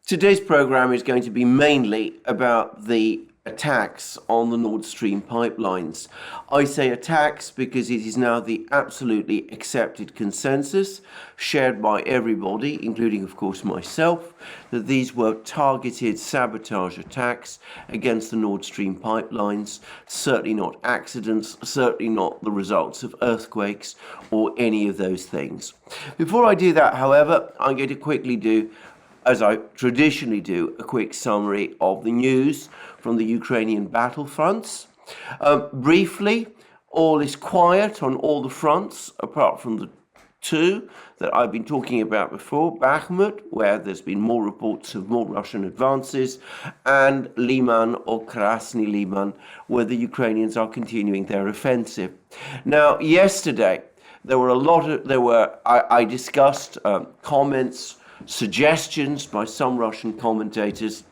Today's program is going to be mainly about the attacks on the Nord Stream pipelines. I say attacks because it is now the absolutely accepted consensus, shared by everybody, including of course myself, that these were targeted sabotage attacks against the Nord Stream pipelines, certainly not accidents, certainly not the results of earthquakes or any of those things. Before I do that, however, I'm going to quickly do, as I traditionally do, a quick summary of the news from the Ukrainian battlefronts. Briefly, all is quiet on all the fronts, apart from the two that I've been talking about before, Bakhmut, where there's been more reports of more Russian advances, and Liman or Krasny Liman, where the Ukrainians are continuing their offensive. Now, yesterday, I discussed comments, suggestions by some Russian commentators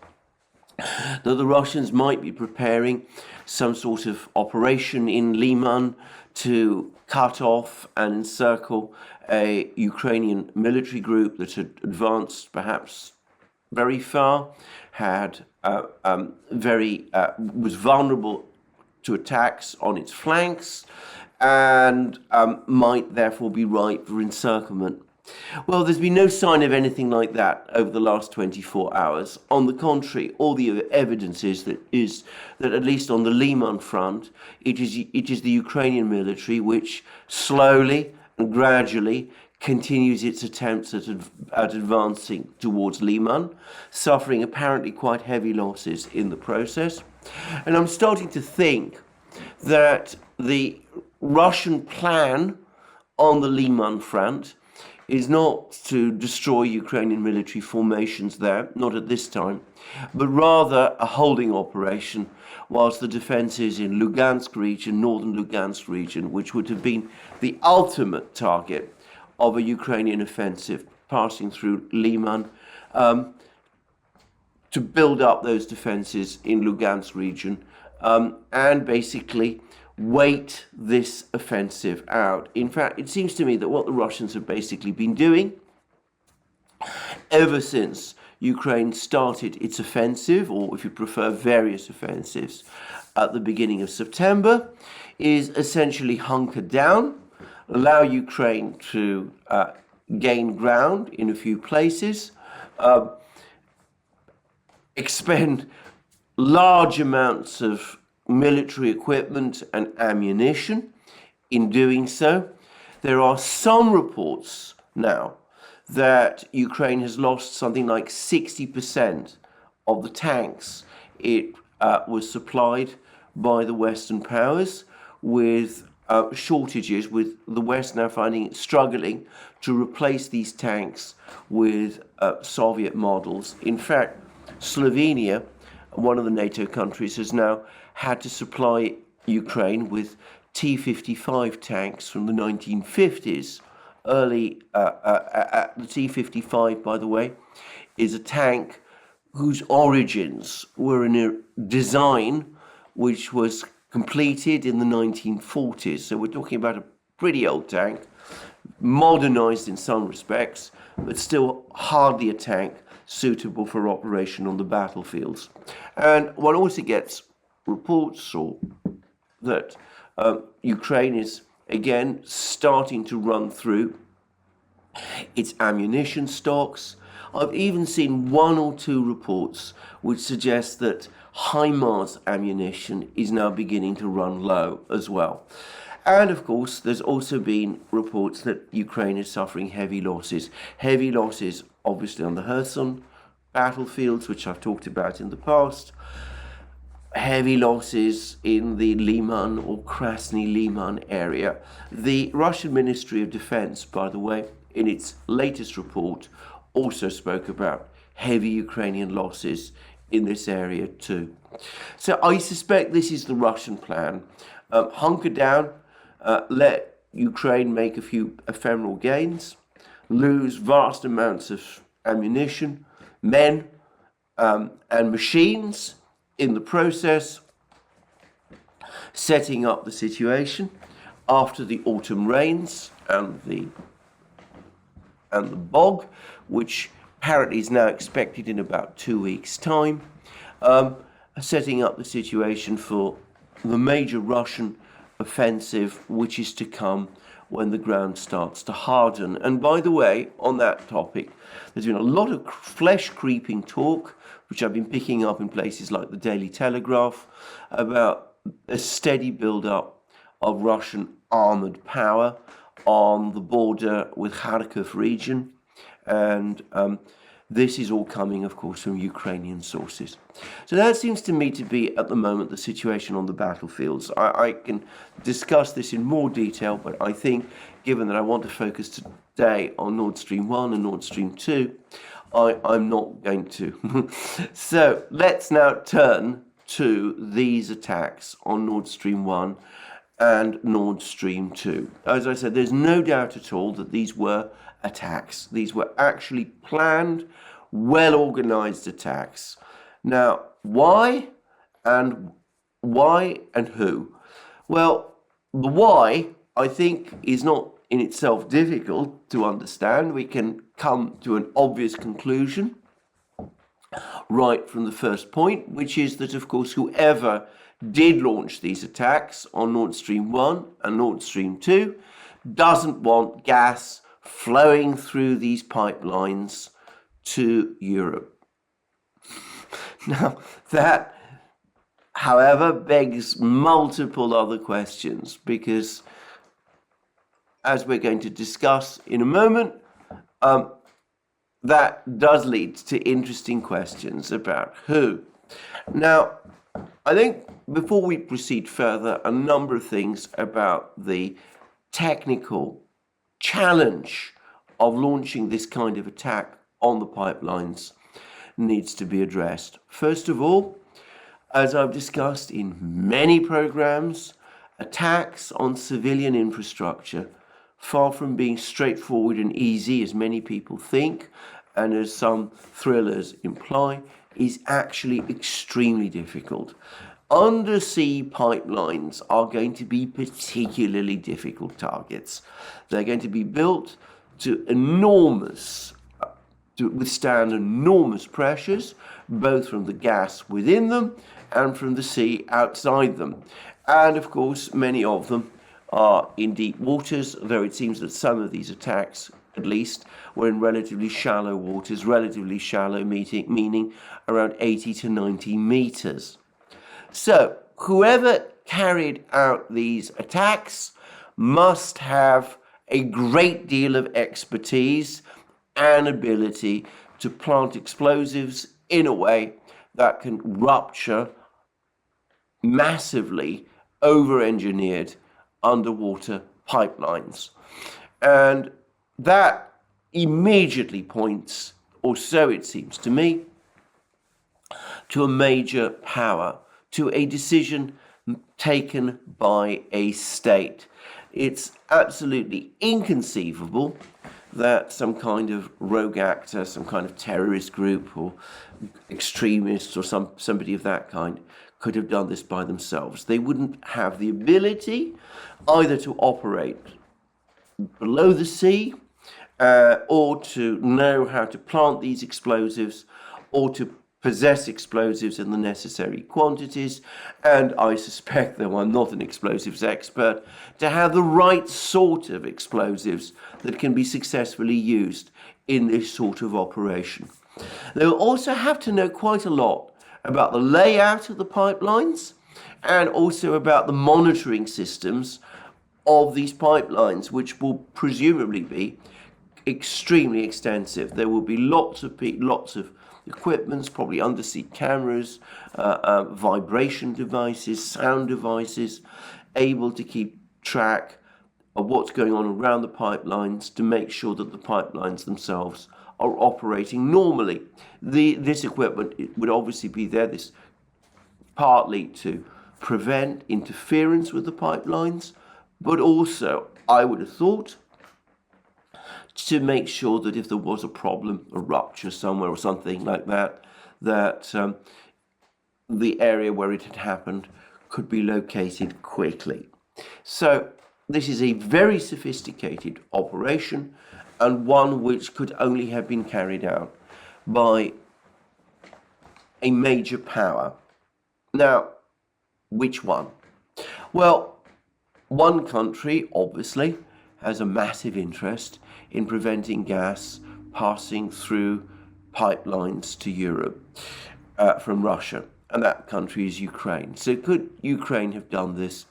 that the Russians might be preparing some sort of operation in Liman to cut off and encircle a Ukrainian military group that had advanced perhaps very far, was vulnerable to attacks on its flanks, and might therefore be ripe for encirclement. Well, there's been no sign of anything like that over the last 24 hours. On the contrary, all the evidence is that at least on the Liman front, it is the Ukrainian military which slowly and gradually continues its attempts at advancing towards Liman, suffering apparently quite heavy losses in the process. And I'm starting to think that the Russian plan on the Liman front is not to destroy Ukrainian military formations there, not at this time, but rather a holding operation whilst the defences in Lugansk region, northern Lugansk region, which would have been the ultimate target of a Ukrainian offensive passing through Liman, to build up those defences in Lugansk region and basically wait this offensive out. In fact, it seems to me that what the Russians have basically been doing ever since Ukraine started its offensive, or if you prefer, various offensives at the beginning of September, is essentially hunker down, allow Ukraine to gain ground in a few places, expend large amounts of military equipment and ammunition. In doing so, there are some reports now that Ukraine has lost something like 60% of the tanks it was supplied by the Western powers, with shortages, with the West now finding it struggling to replace these tanks with Soviet models. In fact, Slovenia, one of the NATO countries, has now had to supply Ukraine with T-55 tanks from the 1950s. The T-55, by the way, is a tank whose origins were in a design which was completed in the 1940s. So we're talking about a pretty old tank, modernized in some respects, but still hardly a tank suitable for operation on the battlefields. And one also gets reports that Ukraine is again starting to run through its ammunition stocks. I've even seen one or two reports which suggest that HIMARS ammunition is now beginning to run low as well. And of course, there's also been reports that Ukraine is suffering heavy losses obviously on the Kherson battlefields, which I've talked about in the past, heavy losses in the Liman or Krasny Liman area. The Russian Ministry of Defense, by the way, in its latest report, also spoke about heavy Ukrainian losses in this area too. So I suspect this is the Russian plan. Hunker down, let Ukraine make a few ephemeral gains, lose vast amounts of ammunition, men, and machines in the process, setting up the situation after the autumn rains and the bog, which apparently is now expected in about 2 weeks' time, setting up the situation for the major Russian offensive, which is to come when the ground starts to harden. And by the way, on that topic, there's been a lot of flesh-creeping talk, which I've been picking up in places like the Daily Telegraph, about a steady build-up of Russian armoured power on the border with Kharkiv region. And this is all coming, of course, from Ukrainian sources. So that seems to me to be, at the moment, the situation on the battlefields. I can discuss this in more detail, but I think, given that I want to focus today on Nord Stream 1 and Nord Stream 2, I'm not going to. So let's now turn to these attacks on Nord Stream 1 and Nord Stream 2. As I said, there's no doubt at all that these were attacks. These were actually planned, well-organized attacks. Now, why and who? Well, the why, I think, is not in itself difficult to understand. We can come to an obvious conclusion right from the first point, which is that, of course, whoever did launch these attacks on Nord Stream 1 and Nord Stream 2 doesn't want gas flowing through these pipelines to Europe. Now, that, however, begs multiple other questions, because, as we're going to discuss in a moment, that does lead to interesting questions about who. Now, I think before we proceed further, a number of things about the technical challenge of launching this kind of attack on the pipelines needs to be addressed. First of all, as I've discussed in many programs, attacks on civilian infrastructure, far from being straightforward and easy as many people think, and as some thrillers imply, is actually extremely difficult. Undersea pipelines are going to be particularly difficult targets. They're going to be built to withstand enormous pressures, both from the gas within them and from the sea outside them. And of course, many of them are in deep waters, though it seems that some of these attacks, at least, were in relatively shallow waters, relatively shallow meaning around 80 to 90 meters. So, whoever carried out these attacks must have a great deal of expertise and ability to plant explosives in a way that can rupture massively over-engineered underwater pipelines. And that immediately points, or so it seems to me, to a major power, to a decision taken by a state. It's absolutely inconceivable that some kind of rogue actor, some kind of terrorist group or extremists or somebody of that kind could have done this by themselves. They wouldn't have the ability either to operate below the sea or to know how to plant these explosives or to possess explosives in the necessary quantities, and I suspect, though I'm not an explosives expert, to have the right sort of explosives that can be successfully used in this sort of operation. They will also have to know quite a lot about the layout of the pipelines and also about the monitoring systems of these pipelines, which will presumably be extremely extensive. There will be lots of equipments, probably undersea cameras, vibration devices, sound devices, able to keep track of what's going on around the pipelines to make sure that the pipelines themselves are operating normally. This equipment would obviously be there, this partly to prevent interference with the pipelines, but also, I would have thought, to make sure that if there was a problem, a rupture somewhere or something like that, that the area where it had happened could be located quickly. So this is a very sophisticated operation, and one which could only have been carried out by a major power. Now, which one? Well, one country obviously has a massive interest in preventing gas passing through pipelines to Europe from Russia, and that country is Ukraine. So could Ukraine have done this?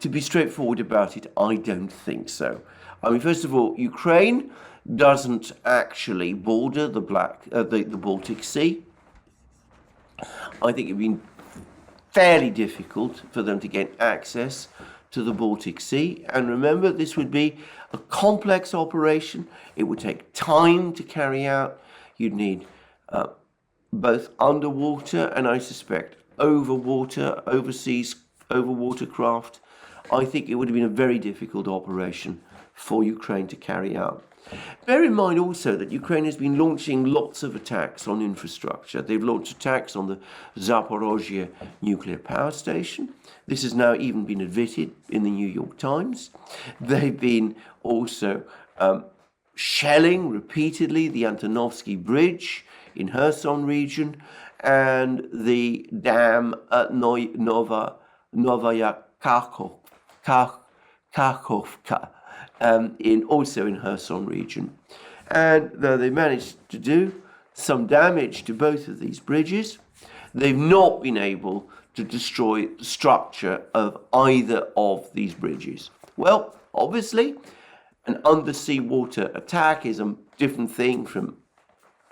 To be straightforward about it, I don't think so. I mean, first of all, Ukraine doesn't actually border the Baltic Sea. I think it'd been fairly difficult for them to gain access to the Baltic Sea. And remember, this would be a complex operation. It would take time to carry out. You'd need both underwater and, I suspect, overseas craft. I think it would have been a very difficult operation for Ukraine to carry out. Bear in mind also that Ukraine has been launching lots of attacks on infrastructure. They've launched attacks on the Zaporozhye nuclear power station. This has now even been admitted in the New York Times. They've been also shelling repeatedly the Antonovsky Bridge in Kherson region and the dam at Novaya Kakhovka. Also in Kherson region. And though they managed to do some damage to both of these bridges, they've not been able to destroy the structure of either of these bridges. Well, obviously, an undersea water attack is a different thing from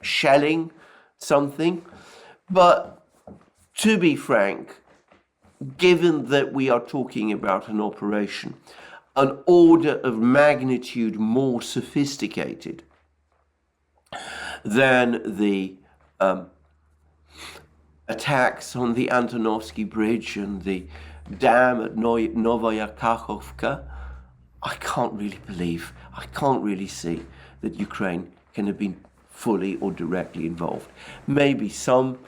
shelling something. But to be frank, given that we are talking about an operation an order of magnitude more sophisticated than the attacks on the Antonovsky Bridge and the dam at Novaya Kakhovka, I can't really see that Ukraine can have been fully or directly involved. Maybe some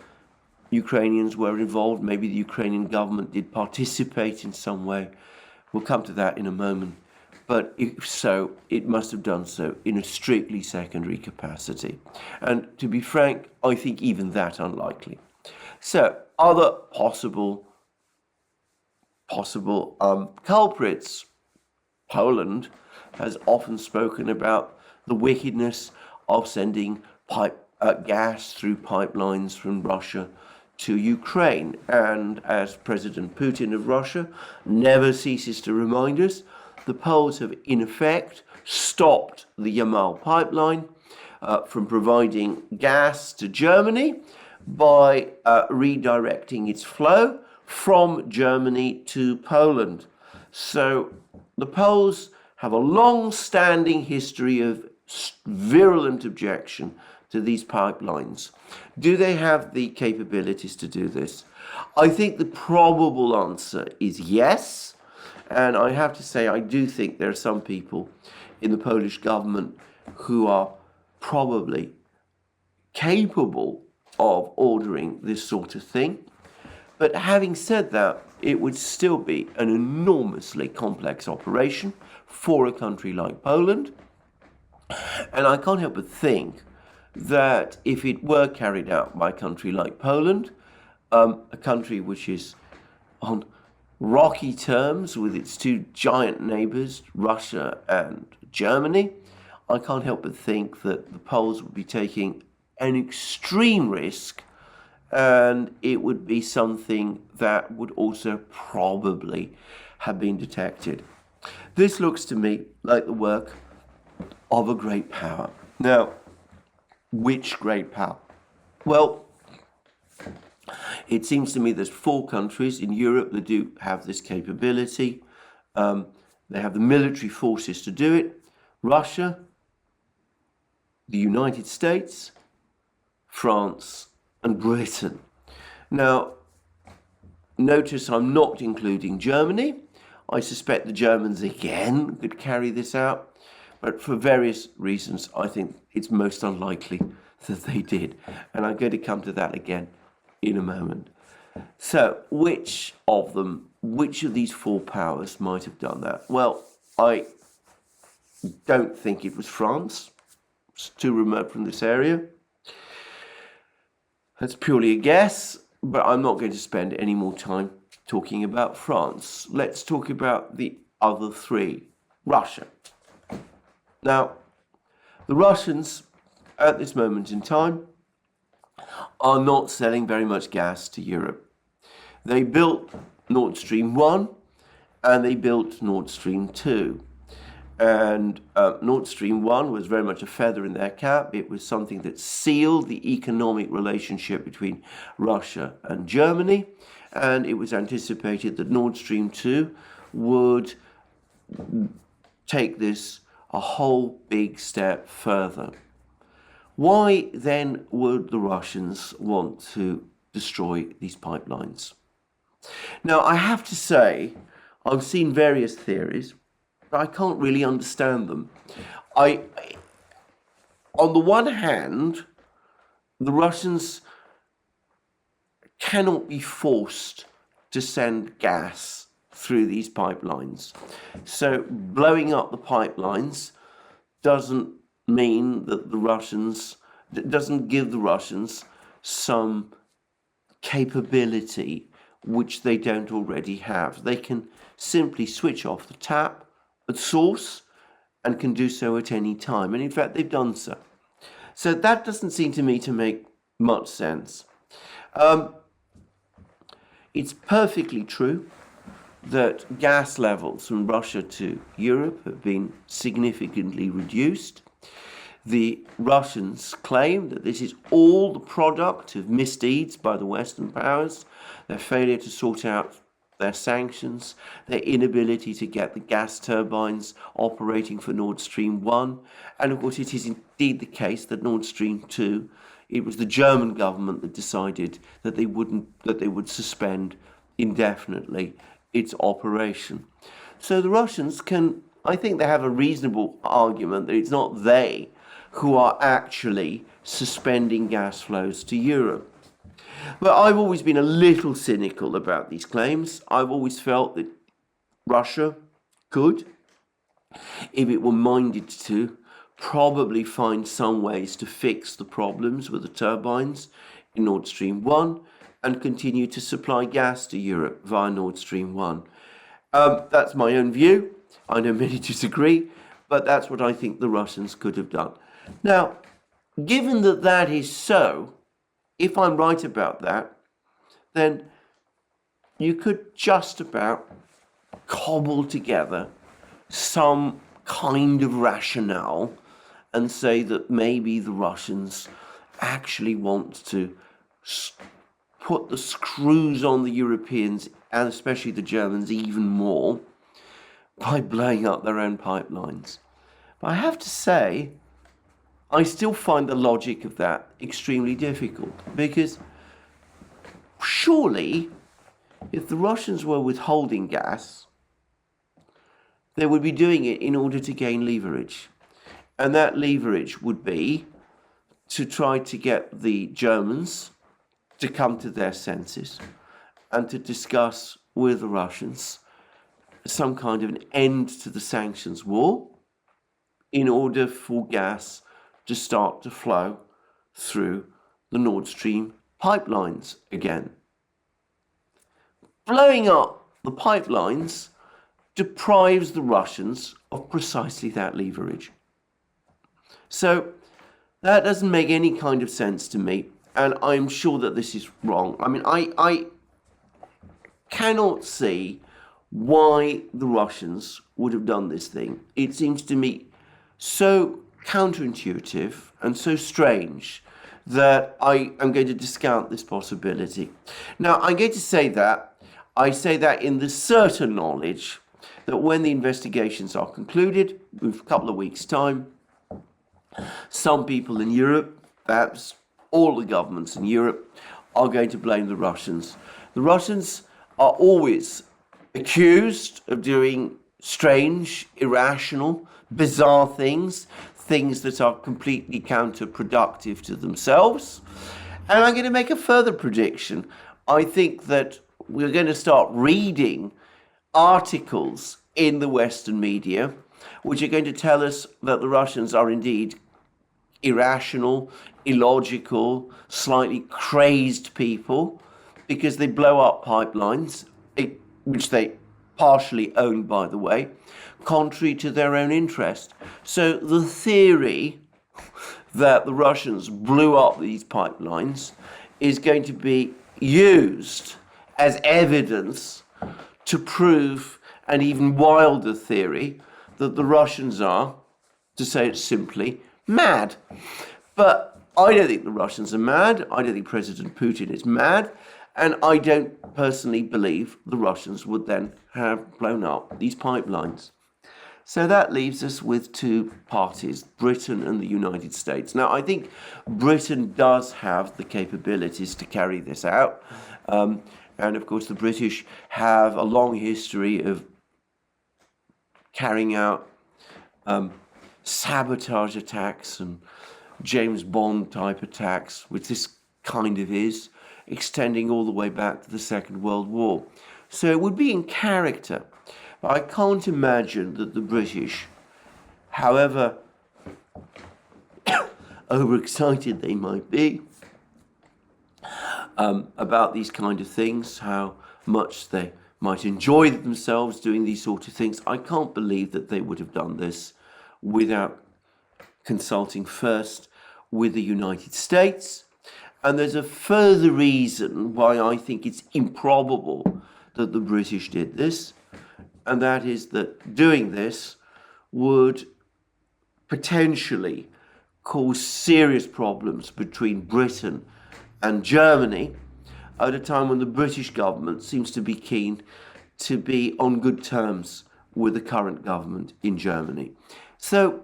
Ukrainians were involved, maybe the Ukrainian government did participate in some way. We'll come to that in a moment. But if so, it must have done so in a strictly secondary capacity. And to be frank, I think even that unlikely. So, other possible culprits. Poland has often spoken about the wickedness of sending gas through pipelines from Russia to Ukraine. And as President Putin of Russia never ceases to remind us, the Poles have in effect stopped the Yamal pipeline from providing gas to Germany by redirecting its flow from Germany to Poland. So the Poles have a long-standing history of virulent objection to these pipelines. Do they have the capabilities to do this? I think the probable answer is yes. And I have to say, I do think there are some people in the Polish government who are probably capable of ordering this sort of thing. But having said that, it would still be an enormously complex operation for a country like Poland. And I can't help but think that if it were carried out by a country like Poland, a country which is on rocky terms with its two giant neighbours, Russia and Germany, I can't help but think that the Poles would be taking an extreme risk, and it would be something that would also probably have been detected. This looks to me like the work of a great power. Now, which great power? Well, it seems to me there's 4 countries in Europe that do have this capability. They have the military forces to do it. Russia, the United States, France, and Britain. Now, notice I'm not including Germany. I suspect the Germans again could carry this out. But for various reasons, I think it's most unlikely that they did. And I'm going to come to that again in a moment. So, which of these 4 powers might have done that? Well, I don't think it was France. It's too remote from this area. That's purely a guess, but I'm not going to spend any more time talking about France. Let's talk about the other three. Russia. Now, the Russians, at this moment in time, are not selling very much gas to Europe. They built Nord Stream 1 and they built Nord Stream 2. And Nord Stream 1 was very much a feather in their cap. It was something that sealed the economic relationship between Russia and Germany. And it was anticipated that Nord Stream 2 would take this a whole big step further. Why then would the Russians want to destroy these pipelines? Now, I have to say, I've seen various theories, but I can't really understand them. On the one hand, the Russians cannot be forced to send gas through these pipelines. So blowing up the pipelines doesn't mean that doesn't give the Russians some capability which they don't already have. They can simply switch off the tap at source and can do so at any time. And in fact, they've done so. So that doesn't seem to me to make much sense. It's perfectly true that gas levels from Russia to Europe have been significantly reduced. The Russians claim that this is all the product of misdeeds by the Western powers, their failure to sort out their sanctions, their inability to get the gas turbines operating for Nord Stream 1. And of course, it is indeed the case that Nord Stream 2, it was the German government that decided that they would suspend indefinitely its operation. So the Russians I think they have a reasonable argument that it's not they who are actually suspending gas flows to Europe. But I've always been a little cynical about these claims. I've always felt that Russia could, if it were minded to, probably find some ways to fix the problems with the turbines in Nord Stream 1 and continue to supply gas to Europe via Nord Stream 1. That's my own view. I know many disagree, but that's what I think the Russians could have done. Now, given that that is so, if I'm right about that, then you could just about cobble together some kind of rationale and say that maybe the Russians actually want to put the screws on the Europeans, and especially the Germans, even more by blowing up their own pipelines. But I have to say, I still find the logic of that extremely difficult, because surely if the Russians were withholding gas, they would be doing it in order to gain leverage. And that leverage would be to try to get the Germans to come to their senses and to discuss with the Russians some kind of an end to the sanctions war in order for gas to start to flow through the Nord Stream pipelines again. Blowing up the pipelines deprives the Russians of precisely that leverage. So that doesn't make any kind of sense to me, and I'm sure that this is wrong. I mean, I cannot see why the Russians would have done this thing. It seems to me so counterintuitive and so strange that I am going to discount this possibility. Now, I'm going to say that. I say that in the certain knowledge that when the investigations are concluded, in a couple of weeks' time, some people in Europe, perhaps all the governments in Europe, are going to blame the Russians. The Russians are always accused of doing strange, irrational, bizarre things that are completely counterproductive to themselves. And I'm going to make a further prediction. I think that we're going to start reading articles in the Western media which are going to tell us that the Russians are indeed irrational, illogical, slightly crazed people because they blow up pipelines, which they partially own, by the way, contrary to their own interest. So the theory that the Russians blew up these pipelines is going to be used as evidence to prove an even wilder theory that the Russians are, to say it simply, mad. But I don't think the Russians are mad. I don't think President Putin is mad. And I don't personally believe the Russians would then have blown up these pipelines. So that leaves us with two parties, Britain and the United States. Now, I think Britain does have the capabilities to carry this out. And of course, the British have a long history of carrying out sabotage attacks and James Bond type attacks, which this kind of is, extending all the way back to the Second World War. So it would be in character. But I can't imagine that the British, however overexcited they might be about these kind of things, how much they might enjoy themselves doing these sort of things, I can't believe that they would have done this without consulting first with the United States. And there's a further reason why I think it's improbable that the British did this, and that is that doing this would potentially cause serious problems between Britain and Germany at a time when the British government seems to be keen to be on good terms with the current government in Germany. So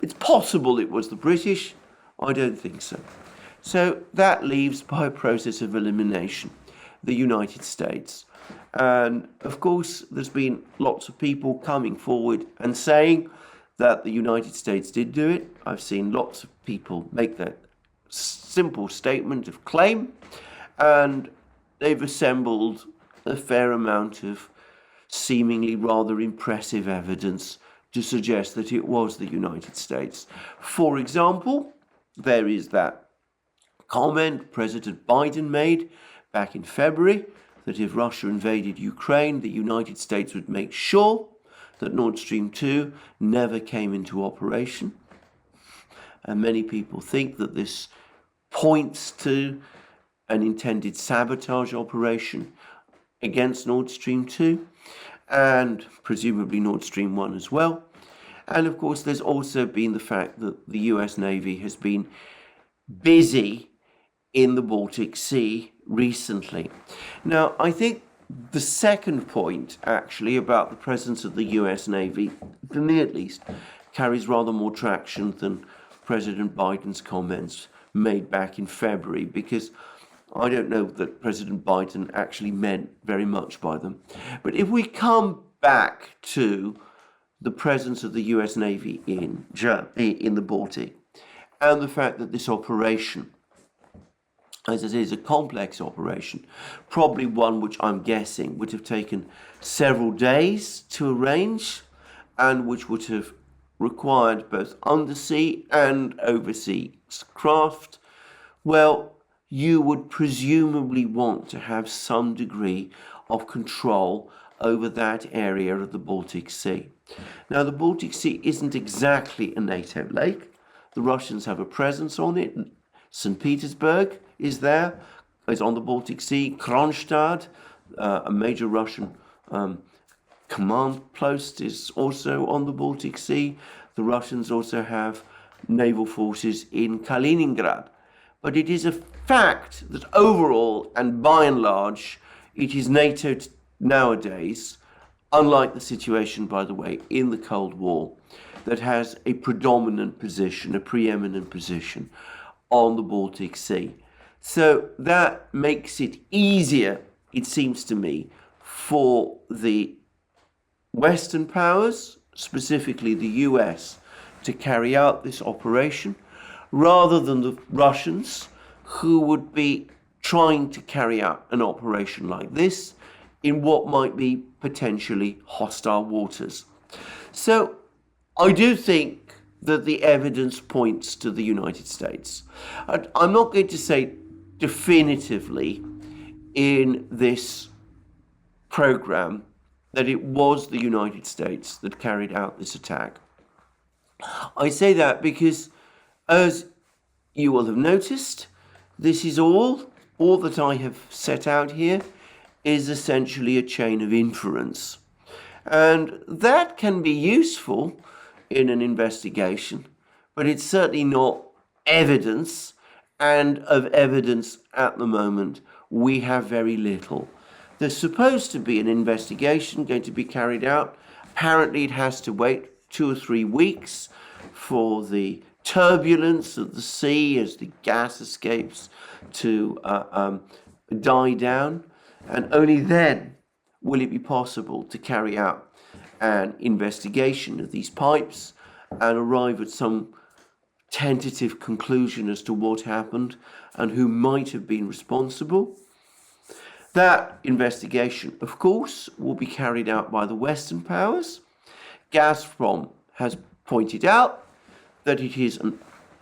it's possible it was the British. I don't think so. So that leaves, by a process of elimination, the United States. And of course, there's been lots of people coming forward and saying that the United States did do it. I've seen lots of people make that simple statement of claim, and they've assembled a fair amount of seemingly rather impressive evidence to suggest that it was the United States. For example, there is that comment President Biden made back in February that if Russia invaded Ukraine, the United States would make sure that Nord Stream 2 never came into operation. And many people think that this points to an intended sabotage operation against Nord Stream 2 and presumably Nord Stream 1 as well. And of course, there's also been the fact that the US Navy has been busy in the Baltic Sea recently. Now, I think the second point, actually, about the presence of the US Navy, for me at least, carries rather more traction than President Biden's comments made back in February, because I don't know that President Biden actually meant very much by them. But if we come back to the presence of the US Navy in the Baltic, and the fact that this operation, as it is a complex operation, probably one which I'm guessing would have taken several days to arrange, and which would have required both undersea and oversea craft, well, you would presumably want to have some degree of control over that area of the Baltic Sea. Now, the Baltic Sea isn't exactly a NATO lake. The Russians have a presence on it. St. Petersburg is there, is on the Baltic Sea. Kronstadt, a major Russian command post, is also on the Baltic Sea. The Russians also have naval forces in Kaliningrad. But it is a fact that overall and by and large, it is NATO nowadays, unlike the situation, by the way, in the Cold War, that has a predominant position, a preeminent position on the Baltic Sea. So that makes it easier, it seems to me, for the Western powers, specifically the US, to carry out this operation, rather than the Russians, who would be trying to carry out an operation like this in what might be potentially hostile waters. So I do think that the evidence points to the United States. I'm not going to say definitively in this program that it was the United States that carried out this attack. I say that because, as you will have noticed, this is all that I have set out here is essentially a chain of inference. And that can be useful in an investigation, but it's certainly not evidence, and of evidence at the moment we have very little. There's supposed to be an investigation going to be carried out. Apparently it has to wait 2 or 3 weeks for the turbulence of the sea as the gas escapes to die down, and only then will it be possible to carry out an investigation of these pipes and arrive at some tentative conclusion as to what happened and who might have been responsible. That investigation, of course, will be carried out by the Western powers. Gazprom has pointed out that it is a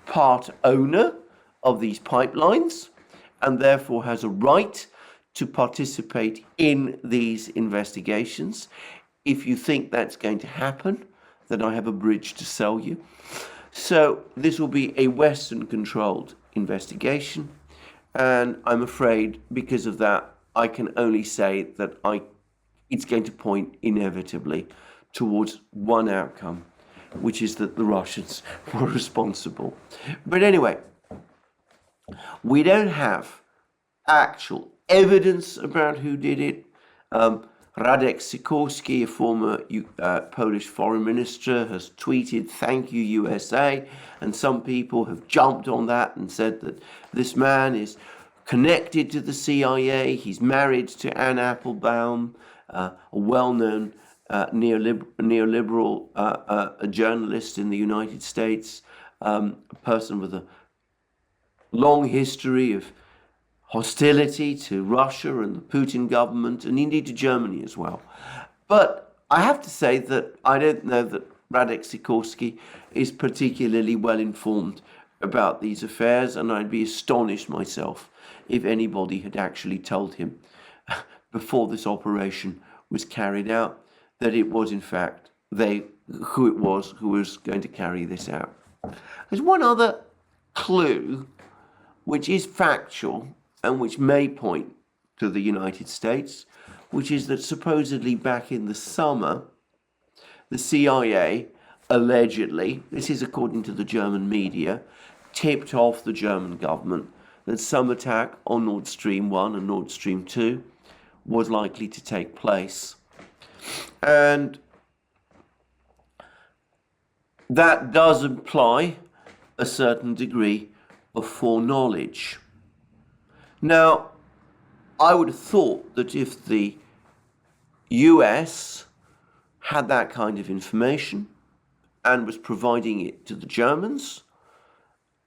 part owner of these pipelines and therefore has a right to participate in these investigations. If you think that's going to happen, then I have a bridge to sell you. So this will be a Western-controlled investigation, and I'm afraid because of that, I can only say that it's going to point inevitably towards one outcome, which is that the Russians were responsible. But anyway, we don't have actual evidence about who did it. Radek Sikorski, a former Polish foreign minister, has tweeted, "Thank you, USA," and some people have jumped on that and said that this man is connected to the CIA. He's married to Anne Applebaum, a well-known neoliberal journalist in the United States, a person with a long history of hostility to Russia and the Putin government, and indeed to Germany as well. But I have to say that I don't know that Radek Sikorski is particularly well informed about these affairs, and I'd be astonished myself if anybody had actually told him before this operation was carried out that it was in fact who was going to carry this out. There's one other clue which is factual and which may point to the United States, which is that supposedly back in the summer, the CIA allegedly, this is according to the German media, tipped off the German government that some attack on Nord Stream 1 and Nord Stream 2 was likely to take place. And that does imply a certain degree of foreknowledge. Now, I would have thought that if the US had that kind of information and was providing it to the Germans,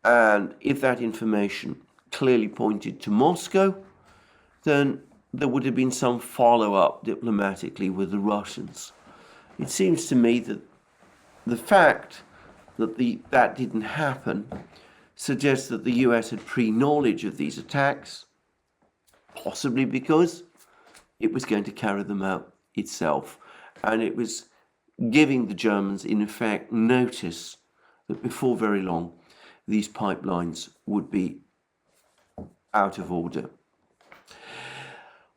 and if that information clearly pointed to Moscow, then there would have been some follow-up diplomatically with the Russians. It seems to me that the fact that that didn't happen suggests that the US had pre-knowledge of these attacks, possibly because it was going to carry them out itself, and it was giving the Germans, in effect, notice that before very long, these pipelines would be out of order.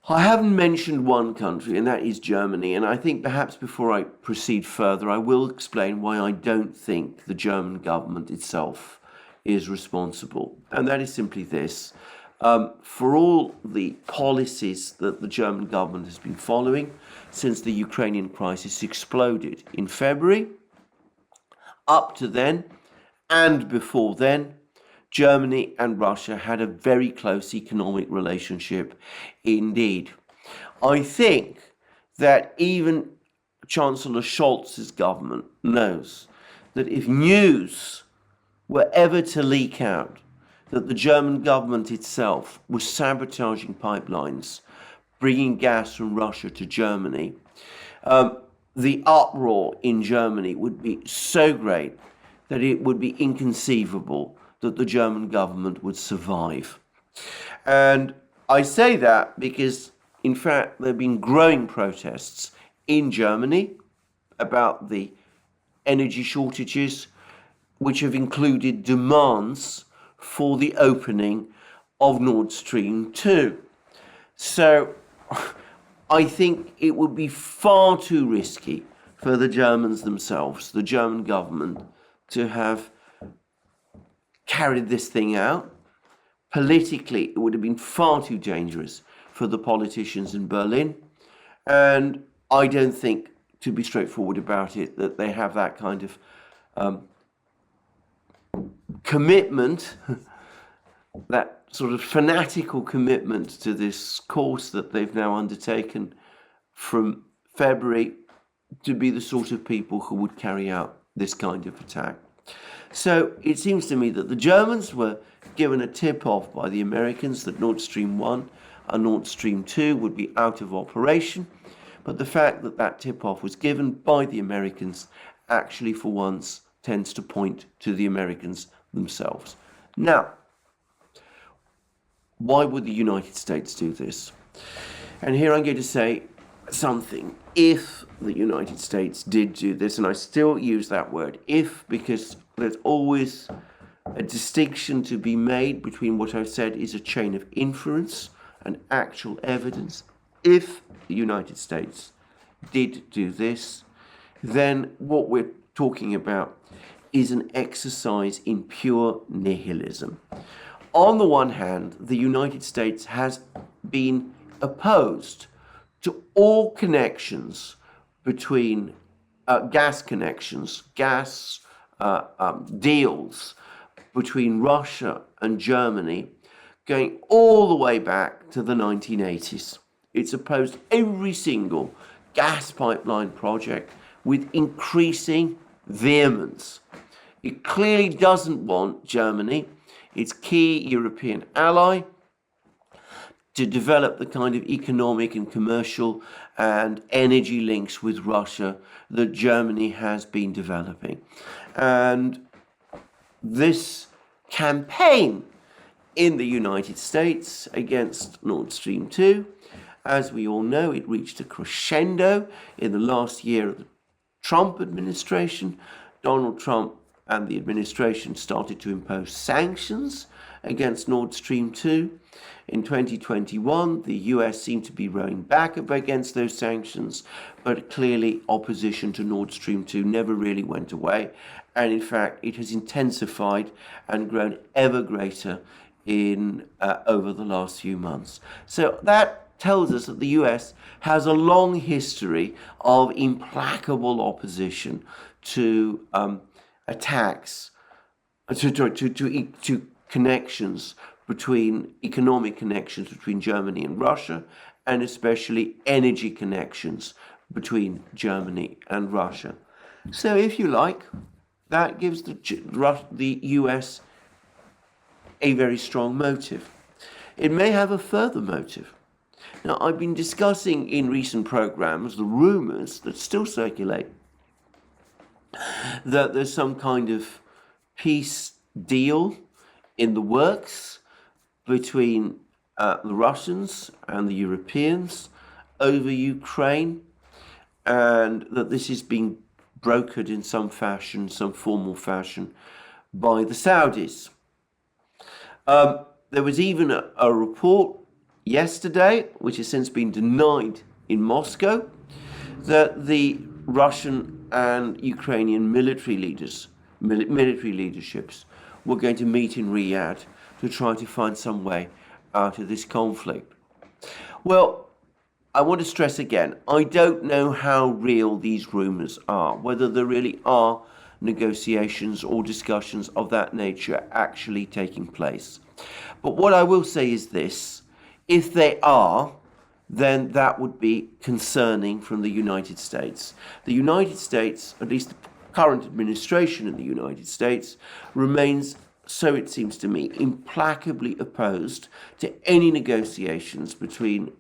I haven't mentioned one country, and that is Germany, and I think perhaps before I proceed further, I will explain why I don't think the German government itself is responsible. And that is simply this. For all the policies that the German government has been following since the Ukrainian crisis exploded in February, up to then and before then, Germany and Russia had a very close economic relationship indeed. I think that even Chancellor Scholz's government knows that if news were ever to leak out that the German government itself was sabotaging pipelines, bringing gas from Russia to Germany, the uproar in Germany would be so great that it would be inconceivable that the German government would survive. And I say that because, in fact, there have been growing protests in Germany about the energy shortages, which have included demands for the opening of Nord Stream 2. So I think it would be far too risky for the Germans themselves, the German government, to have carried this thing out. Politically, it would have been far too dangerous for the politicians in Berlin. And I don't think, to be straightforward about it, that they have that kind of commitment, that sort of fanatical commitment to this course that they've now undertaken from February, to be the sort of people who would carry out this kind of attack. So it seems to me that the Germans were given a tip-off by the Americans that Nord Stream 1 and Nord Stream 2 would be out of operation. But the fact that that tip-off was given by the Americans actually, for once, tends to point to the Americans themselves. Now, why would the United States do this? And here I'm going to say something. If the United States did do this, and I still use that word if, because there's always a distinction to be made between what I've said is a chain of inference and actual evidence. If the United States did do this, then what we're talking about is an exercise in pure nihilism. On the one hand, the United States has been opposed to all connections between gas connections, deals between Russia and Germany, going all the way back to the 1980s. It's opposed every single gas pipeline project with increasing vehemence. It clearly doesn't want Germany, its key European ally, to develop the kind of economic and commercial and energy links with Russia that Germany has been developing. And this campaign in the United States against Nord Stream 2, as we all know, it reached a crescendo in the last year of the Trump administration. Donald Trump and the administration started to impose sanctions against Nord Stream 2. In 2021, the US seemed to be rowing back up against those sanctions, but clearly opposition to Nord Stream 2 never really went away. And in fact, it has intensified and grown ever greater in over the last few months. So that tells us that the US has a long history of implacable opposition to attacks, to connections between economic connections between Germany and Russia, and especially energy connections between Germany and Russia. So if you like, that gives the US a very strong motive. It may have a further motive. Now, I've been discussing in recent programs the rumors that still circulate that there's some kind of peace deal in the works between the Russians and the Europeans over Ukraine, and that this is being brokered in some fashion, some formal fashion, by the Saudis. There was even a report yesterday, which has since been denied in Moscow, that the Russian and Ukrainian military leaderships were going to meet in Riyadh to try to find some way out of this conflict. Well, I want to stress again, I don't know how real these rumors are, whether there really are negotiations or discussions of that nature actually taking place. But what I will say is this: if they are, then that would be concerning from the United States. The United States, at least the current administration in the United States, remains, so it seems to me, implacably opposed to any negotiations between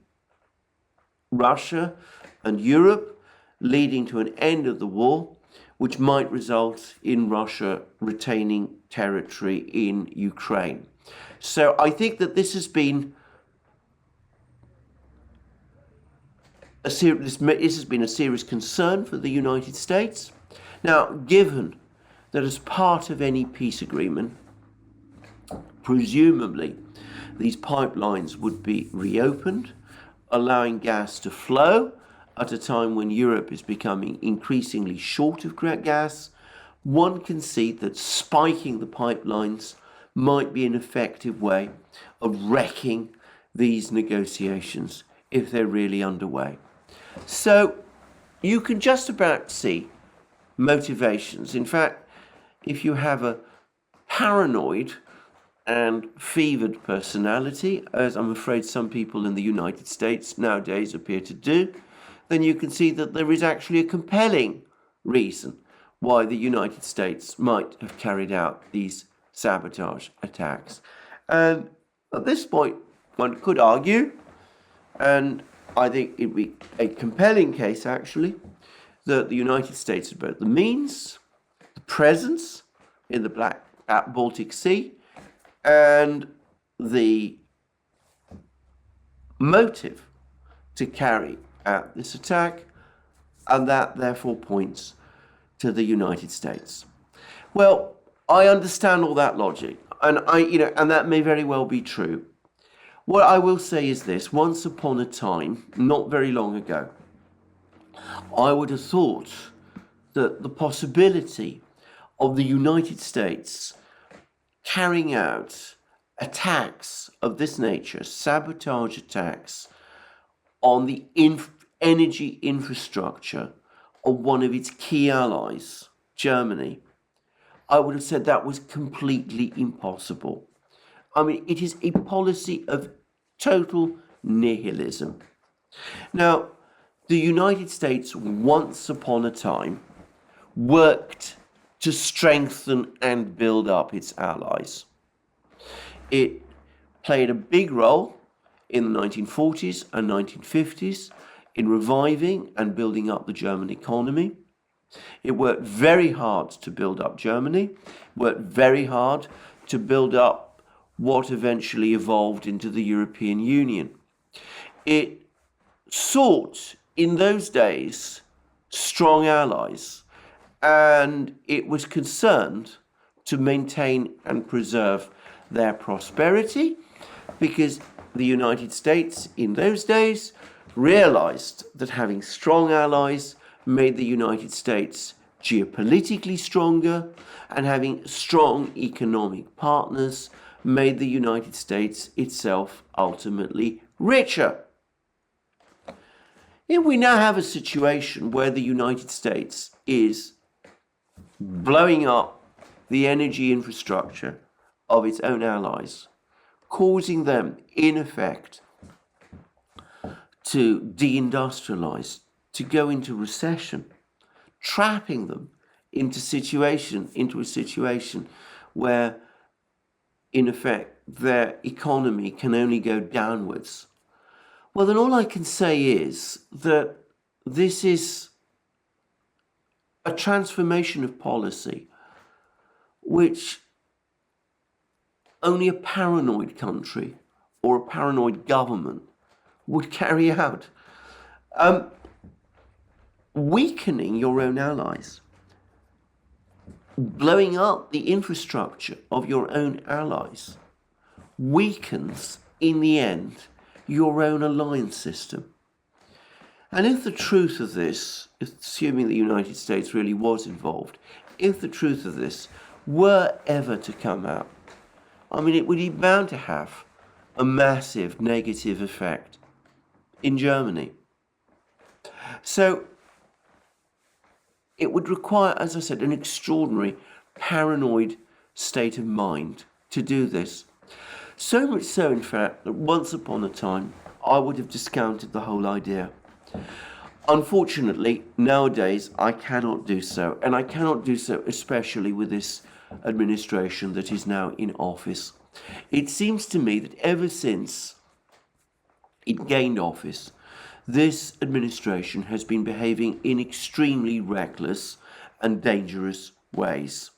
Russia and Europe leading to an end of the war, which might result in Russia retaining territory in Ukraine. So I think that this has been this has been a serious concern for the United States. Now, given that as part of any peace agreement, presumably these pipelines would be reopened, allowing gas to flow at a time when Europe is becoming increasingly short of gas, one can see that spiking the pipelines might be an effective way of wrecking these negotiations if they're really underway. So you can just about see motivations. In fact, if you have a paranoid and fevered personality, as I'm afraid some people in the United States nowadays appear to do, then you can see that there is actually a compelling reason why the United States might have carried out these sabotage attacks. And at this point, one could argue, and I think it would be a compelling case actually, that the United States had both the means, the presence in the Baltic Sea, and the motive to carry out this attack, and that therefore points to the United States. Well, I understand all that logic, and and that may very well be true. What I will say is this: once upon a time, not very long ago, I would have thought that the possibility of the United States carrying out attacks of this nature, sabotage attacks, on the energy infrastructure of one of its key allies, Germany, I would have said that was completely impossible. I mean, it is a policy of total nihilism. Now, the United States, once upon a time, worked to strengthen and build up its allies. It played a big role in the 1940s and 1950s in reviving and building up the German economy. It worked very hard to build up Germany, worked very hard to build up what eventually evolved into the European Union. It sought, in those days, strong allies, and it was concerned to maintain and preserve their prosperity, because the United States in those days realized that having strong allies made the United States geopolitically stronger, and having strong economic partners made the United States itself ultimately richer. If we now have a situation where the United States is blowing up the energy infrastructure of its own allies, causing them, in effect, to deindustrialize, to go into recession, trapping them into a situation where, in effect, their economy can only go downwards. Well, then all I can say is that this is a transformation of policy which only a paranoid country or a paranoid government would carry out. Weakening your own allies, blowing up the infrastructure of your own allies, weakens, in the end, your own alliance system. And if the truth of this, assuming the United States really was involved, if the truth of this were ever to come out, I mean, it would be bound to have a massive negative effect in Germany. So it would require, as I said, an extraordinary paranoid state of mind to do this. So much so, in fact, that once upon a time, I would have discounted the whole idea. Unfortunately, nowadays, I cannot do so. And I cannot do so especially with this administration that is now in office. It seems to me that ever since it gained office, this administration has been behaving in extremely reckless and dangerous ways.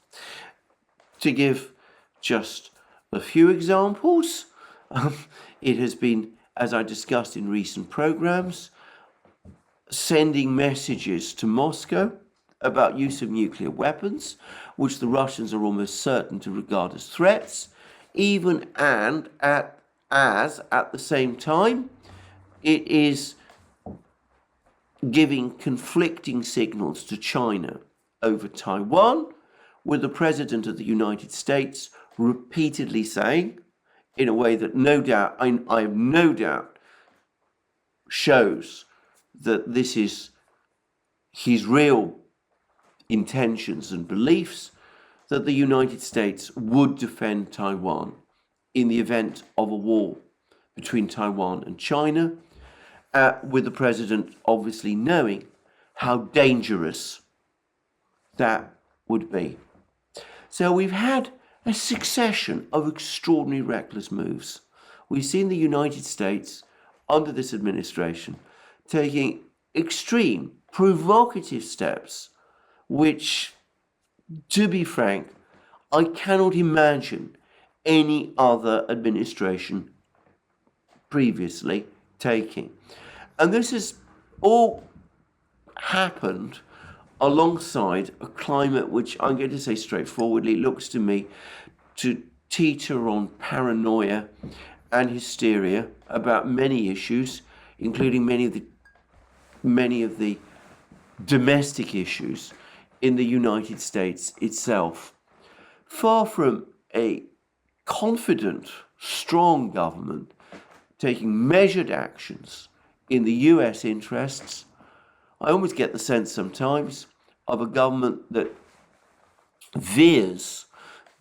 To give just a few examples, it has been, as I discussed in recent programs, sending messages to Moscow about use of nuclear weapons, which the Russians are almost certain to regard as threats, even and at the same time it is giving conflicting signals to China over Taiwan, with the President of the United States repeatedly saying, in a way that no doubt, I have no doubt, shows that this is his real intentions and beliefs, that the United States would defend Taiwan in the event of a war between Taiwan and China, with the President obviously knowing how dangerous that would be. So we've had a succession of extraordinary reckless moves. We've seen the United States under this administration taking extreme, provocative steps, which, to be frank, I cannot imagine any other administration previously taking. And this has all happened alongside a climate which, I'm going to say straightforwardly, looks to me to teeter on paranoia and hysteria about many issues, including many of the domestic issues in the United States itself. Far from a confident, strong government taking measured actions in the US interests, I almost get the sense sometimes of a government that veers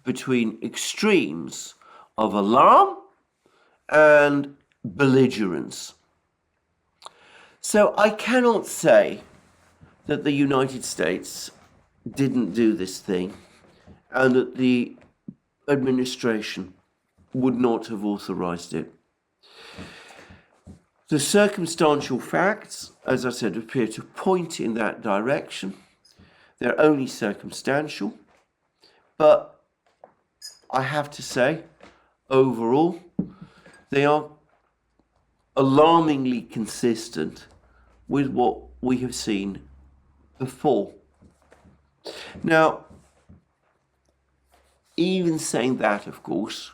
between extremes of alarm and belligerence. So I cannot say that the United States didn't do this thing and that the administration would not have authorized it. The circumstantial facts, as I said, appear to point in that direction. They're only circumstantial, but I have to say, overall, they are alarmingly consistent with what we have seen before. Now, even saying that, of course,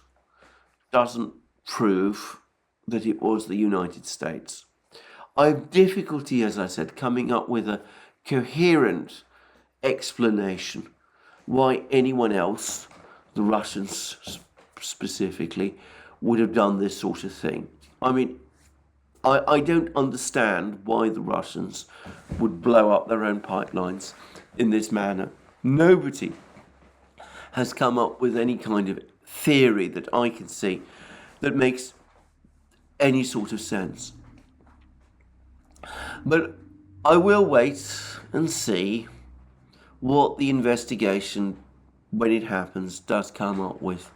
doesn't prove that it was the United States. I have difficulty, as I said, coming up with a coherent explanation why anyone else, the Russians specifically, would have done this sort of thing. I mean, I don't understand why the Russians would blow up their own pipelines in this manner. Nobody has come up with any kind of theory that I can see that makes any sort of sense. But I will wait and see what the investigation, when it happens, does come up with.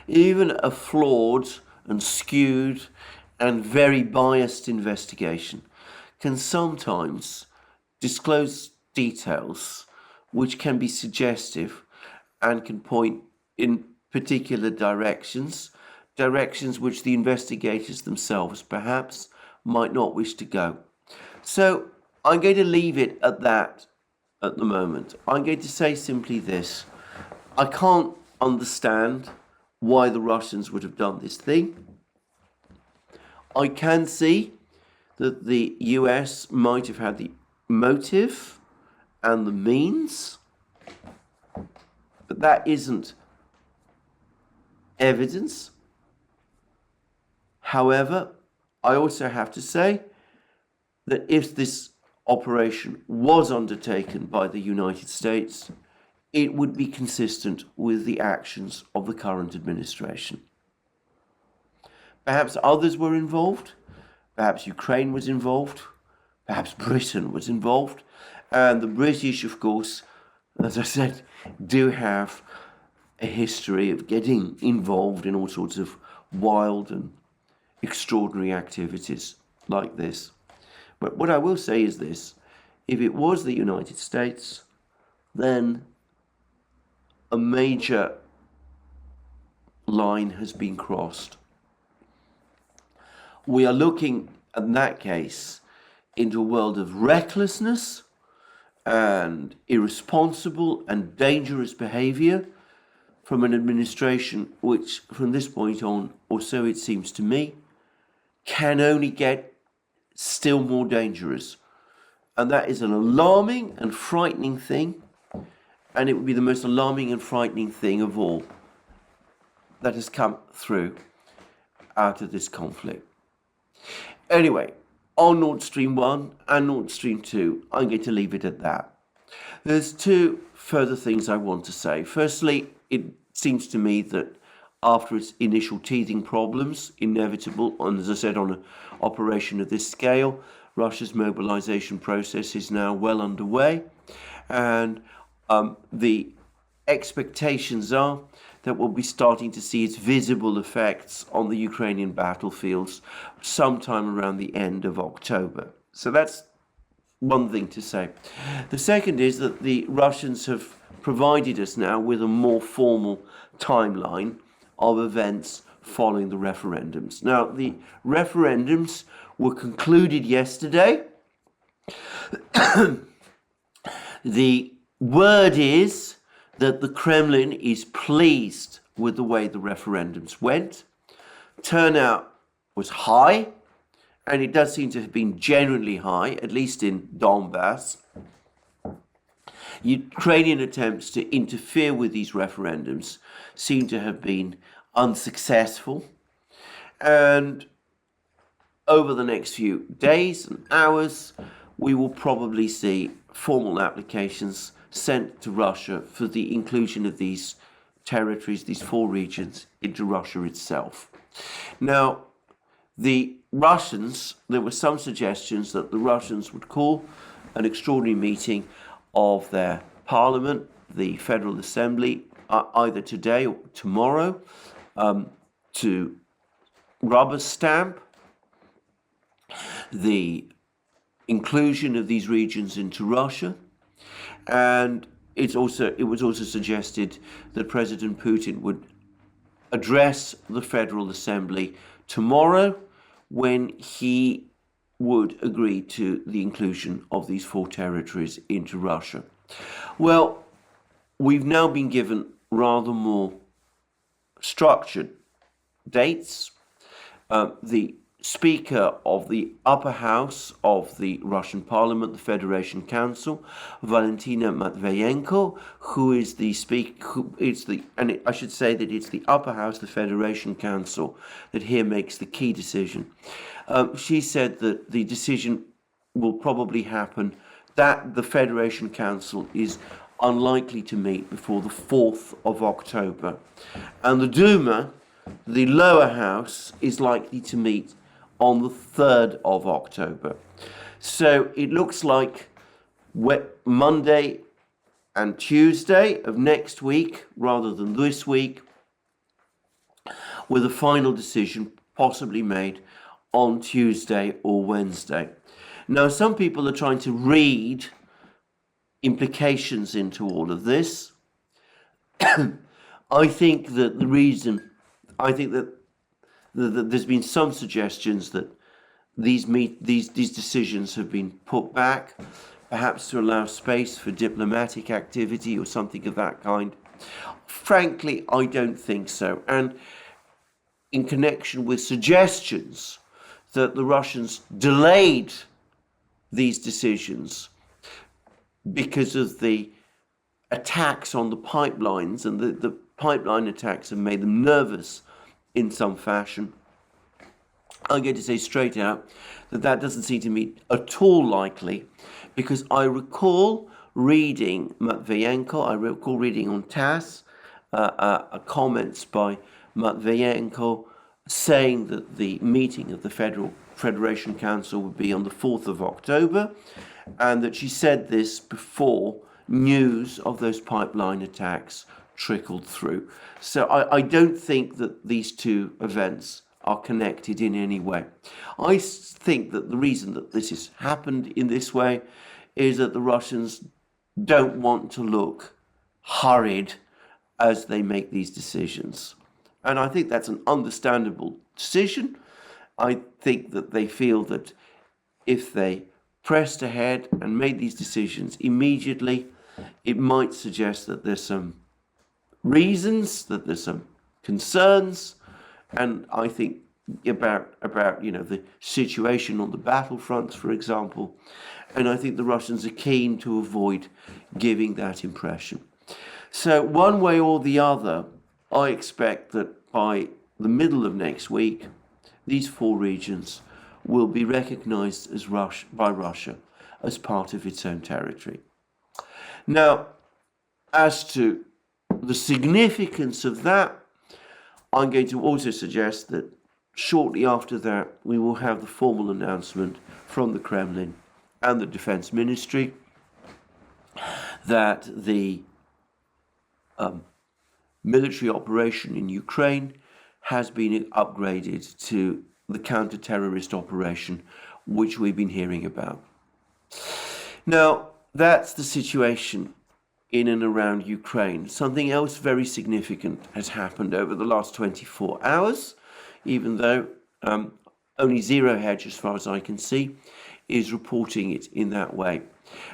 Even a flawed and skewed and very biased investigation can sometimes disclose details which can be suggestive and can point in particular directions which the investigators themselves perhaps might not wish to go. So I'm going to leave it at that at the moment. I'm going to say simply this. I can't understand why the Russians would have done this thing. I can see that the US might have had the motive and the means, but that isn't evidence. However, I also have to say that if this operation was undertaken by the United States, it would be consistent with the actions of the current administration. Perhaps others were involved, perhaps Ukraine was involved, perhaps Britain was involved, and the British, of course, as I said, do have a history of getting involved in all sorts of wild and extraordinary activities like this. But what I will say is this: if it was the United States, then a major line has been crossed. We are looking, in that case, into a world of recklessness and irresponsible and dangerous behavior from an administration which, from this point on, or so it seems to me, can only get still more dangerous. And that is an alarming and frightening thing, and it would be the most alarming and frightening thing of all that has come through out of this conflict. Anyway, on Nord Stream 1 and Nord Stream 2, I'm going to leave it at that. There's two further things I want to say. Firstly, it seems to me that after its initial teething problems, inevitable, and as I said, on an operation of this scale, Russia's mobilization process is now well underway, and the expectations are that we'll be starting to see its visible effects on the Ukrainian battlefields sometime around the end of October. So that's one thing to say. The second is that the Russians have provided us now with a more formal timeline of events following the referendums. Now, the referendums were concluded yesterday. The word is that the Kremlin is pleased with the way the referendums went. Turnout was high, and it does seem to have been generally high, at least in Donbass. Ukrainian attempts to interfere with these referendums seem to have been unsuccessful, and over the next few days and hours, we will probably see formal applications sent to Russia for the inclusion of these territories, these four regions, into Russia itself. Now, the Russians, there were some suggestions that the Russians would call an extraordinary meeting of their parliament, the Federal Assembly, either today or tomorrow, to rubber stamp the inclusion of these regions into Russia. And it was also suggested that President Putin would address the Federal Assembly tomorrow when he would agree to the inclusion of these four territories into Russia. Well, we've now been given rather more structured dates. The Speaker of the upper house of the Russian Parliament, the Federation Council, Valentina Matviyenko, who is the I should say that it's the upper house, the Federation Council, that here makes the key decision. She said that the decision will probably happen, that the Federation Council is unlikely to meet before the 4th of October. And the Duma, the lower house, is likely to meet on the 3rd of October. So it looks like Monday and Tuesday of next week, rather than this week, with a final decision possibly made on Tuesday or Wednesday. Now, some people are trying to read implications into all of this. I think that there's been some suggestions that these decisions have been put back, perhaps to allow space for diplomatic activity or something of that kind. Frankly, I don't think so. And in connection with suggestions that the Russians delayed these decisions because of the attacks on the pipelines, and the pipeline attacks have made them nervous in some fashion, I'm going to say straight out that doesn't seem to me at all likely, because I recall reading Matviyenko, I recall reading on TASS comments by Matviyenko saying that the meeting of the Federation Council would be on the 4th of October, and that she said this before news of those pipeline attacks trickled through. So I don't think that these two events are connected in any way. I think that the reason that this has happened in this way is that the Russians don't want to look hurried as they make these decisions. And I think that's an understandable decision. I think that they feel that if they pressed ahead and made these decisions immediately, it might suggest that there's some reasons, that there's some concerns, and I think about the situation on the battlefronts, for example, and I think the Russians are keen to avoid giving that impression. So one way or the other, I expect that by the middle of next week, these 4 regions will be recognized as by Russia as part of its own territory. Now, as to the significance of that, I'm going to also suggest that shortly after that, we will have the formal announcement from the Kremlin and the Defense Ministry that the military operation in Ukraine has been upgraded to the counter-terrorist operation which we've been hearing about. Now, that's the situation in and around Ukraine. Something else very significant has happened over the last 24 hours, even though only Zero Hedge, as far as I can see, is reporting it in that way.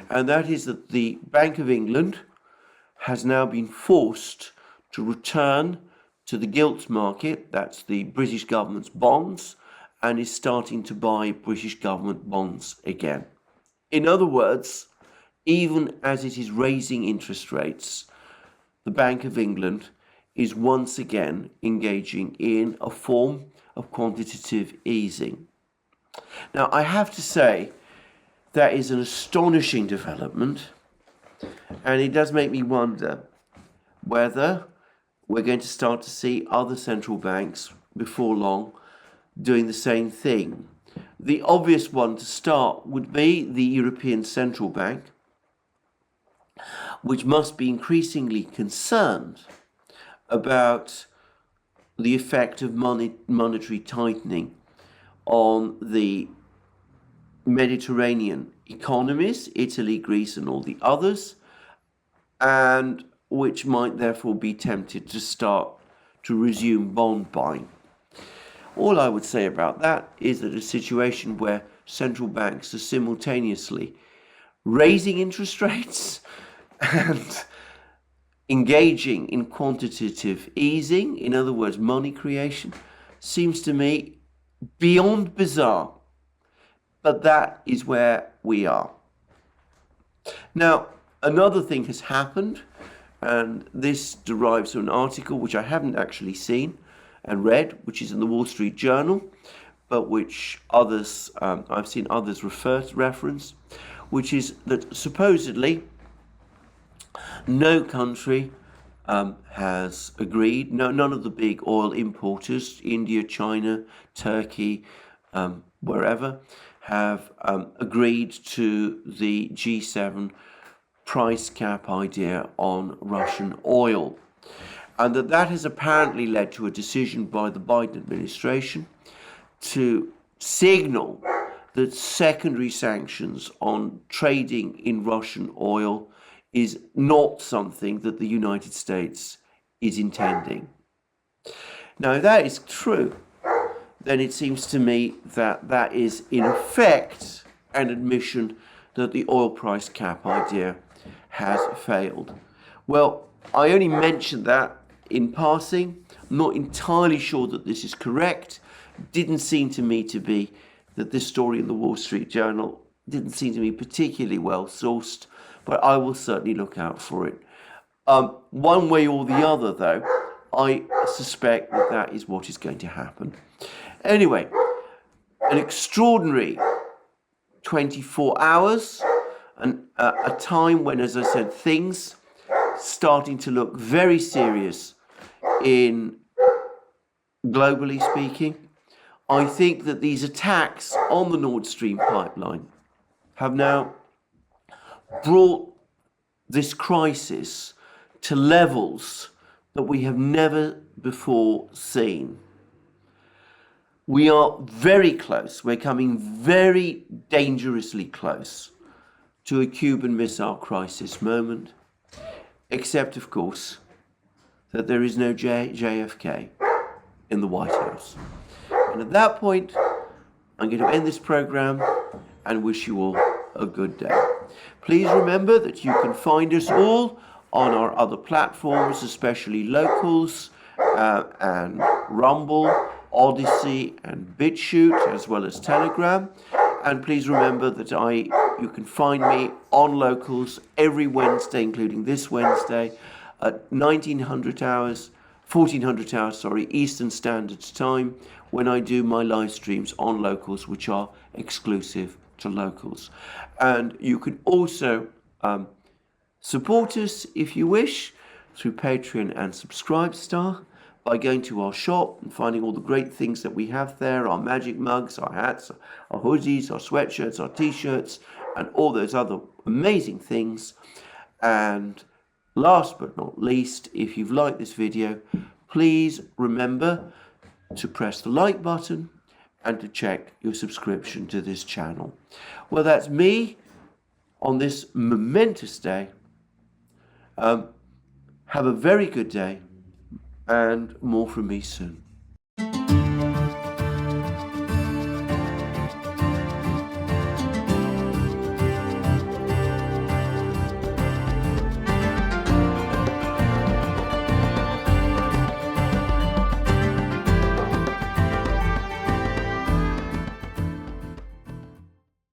And that is that the Bank of England has now been forced to return to the gilt market, that's the British government's bonds, and is starting to buy British government bonds again. In other words, even as it is raising interest rates, the Bank of England is once again engaging in a form of quantitative easing. Now, I have to say, that is an astonishing development, and it does make me wonder whether we're going to start to see other central banks before long doing the same thing. The obvious one to start would be the European Central Bank, which must be increasingly concerned about the effect of monetary tightening on the Mediterranean economies, Italy, Greece, and all the others, and which might therefore be tempted to start to resume bond buying. All I would say about that is that a situation where central banks are simultaneously raising interest rates and engaging in quantitative easing, in other words, money creation, seems to me beyond bizarre. But that is where we are. Now, another thing has happened, and this derives from an article which I haven't actually seen and read, which is in the Wall Street Journal, but which others, I've seen others reference, which is that supposedly no country has agreed, none of the big oil importers, India, China, Turkey, wherever, have agreed to the G7 price cap idea on Russian oil. And that has apparently led to a decision by the Biden administration to signal that secondary sanctions on trading in Russian oil is not something that the United States is intending. Now, if that is true, then it seems to me that that is in effect an admission that the oil price cap idea has failed. Well, I only mentioned that in passing. I'm not entirely sure that this is correct. Didn't seem to me to be that this story in the Wall Street Journal didn't seem to me particularly well sourced, but I will certainly look out for it. One way or the other, though, I suspect that that is what is going to happen. Anyway, an extraordinary 24 hours, and a time when, as I said, things starting to look very serious in globally speaking. I think that these attacks on the Nord Stream pipeline have now brought this crisis to levels that we have never before seen. We are very close, we're coming very dangerously close to a Cuban Missile Crisis moment, except, of course, that there is no JFK in the White House. And at that point, I'm going to end this program and wish you all a good day. Please remember that you can find us all on our other platforms, especially Locals and Rumble, ODYSEE and BitChute, as well as Telegram. And please remember that you can find me on Locals every Wednesday, including this Wednesday, at 1400 hours, Eastern Standard Time, when I do my live streams on Locals, which are exclusive to Locals. And you can also support us, if you wish, through Patreon and Subscribestar by going to our shop and finding all the great things that we have there, our magic mugs, our hats, our hoodies, our sweatshirts, our t-shirts, and all those other amazing things. And last but not least, if you've liked this video, please remember to press the like button and to check your subscription to this channel. Well, that's me on this momentous day. Have a very good day, and more from me soon.